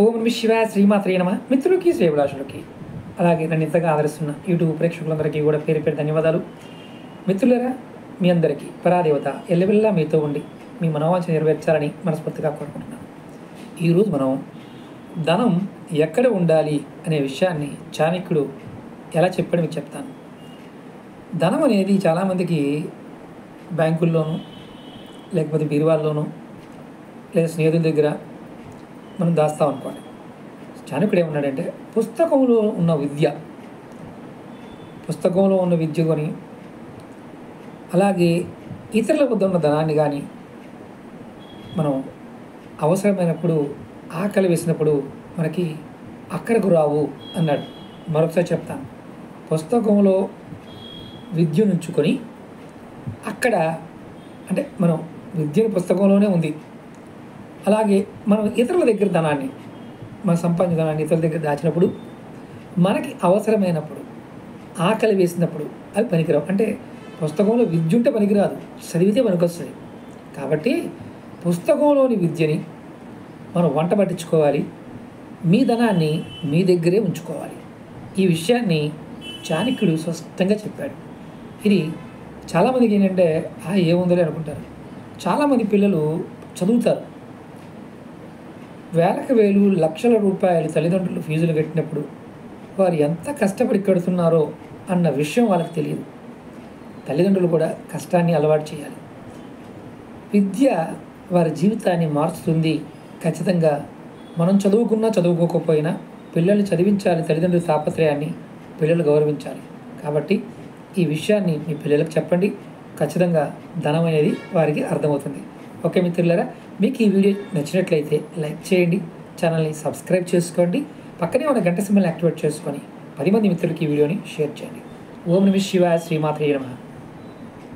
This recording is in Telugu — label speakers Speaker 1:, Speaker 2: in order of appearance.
Speaker 1: ఓం నమః శివాయ శ్రీమాత్రే నమః. మిత్రులకి శ్రేభిలాషులకి అలాగే నన్ను ఇంతగా ఆదరిస్తున్న యూట్యూబ్ ప్రేక్షకులందరికీ కూడా పేరు పేరు ధన్యవాదాలు. మిత్రులారా, మీ అందరికీ పరాదేవత ఎల్లవెల్లా మీతో ఉండి మీ మనోవాంఛ నెరవేర్చాలని మనస్ఫూర్తిగా కోరుకుంటున్నాను. ఈరోజు మనం ధనం ఎక్కడ ఉండాలి అనే విషయాన్ని చాణక్యుడు ఎలా చెప్పాడో మీకు చెప్తాను. ధనం అనేది చాలామందికి బ్యాంకుల్లోనూ లేకపోతే బీరువాల్లోనూ లేదా స్నేహితుల దగ్గర మనం దాస్తాం అనుకోండి. చాణక్యుడు ఏమన్నాడంటే, పుస్తకంలో ఉన్న విద్య కొని అలాగే ఇతరుల వద్ద ఉన్న ధనాన్ని కానీ మనం అవసరమైనప్పుడు ఆకలి వేసినప్పుడు మనకి అక్కడకు రావు అన్నాడు. మరొకసారి చెప్తాను. పుస్తకంలో విద్యను ఉంచుకొని అక్కడ అంటే మనం విద్యను పుస్తకంలోనే ఉంది, అలాగే మనం ఇతరుల దగ్గర ధనాన్ని మన సంపాదించిన ధనాన్ని ఇతరుల దగ్గర దాచినప్పుడు మనకి అవసరమైనప్పుడు ఆకలి వేసినప్పుడు అవి పనికిరావు. అంటే పుస్తకంలో విద్య ఉంటే పనికిరాదు, చదివితే పనికొస్తుంది. కాబట్టి పుస్తకంలోని విద్యని మనం వంట పట్టించుకోవాలి, మీ ధనాన్ని మీ దగ్గరే ఉంచుకోవాలి. ఈ విషయాన్ని చాణక్యుడు స్పష్టంగా చెప్పాడు. ఇది చాలామందికి ఏంటంటే ఏముందని అనుకుంటారు. చాలామంది పిల్లలు చదువుతారు, వేలకు వేలు లక్షల రూపాయలు తల్లిదండ్రులు ఫీజులు కట్టినప్పుడు వారు ఎంత కష్టపడి కడుతున్నారో అన్న విషయం వాళ్ళకి తెలియదు. తల్లిదండ్రులు కూడా కష్టాన్ని అలవాటు చేయాలి. విద్య వారి జీవితాన్ని మార్చుతుంది. ఖచ్చితంగా మనం చదువుకున్నా చదువుకోకపోయినా పిల్లల్ని చదివించాలి. తల్లిదండ్రుల తాపత్రయాన్ని పిల్లలు గౌరవించాలి. కాబట్టి ఈ విషయాన్ని మీ పిల్లలకు చెప్పండి. ఖచ్చితంగా ధనం అనేది వారికి అర్థమవుతుంది. ఓకే మిత్రులారా, మీకు ఈ వీడియో నచ్చినట్లయితే లైక్ చేయండి, ఛానల్ని సబ్స్క్రైబ్ చేసుకోండి, పక్కనే ఉన్న గంట సింబల్ని యాక్టివేట్ చేసుకొని 10 మంది మిత్రులకి ఈ వీడియోని షేర్ చేయండి. ఓం నమః శివాయ శ్రీమాత్రే నమః.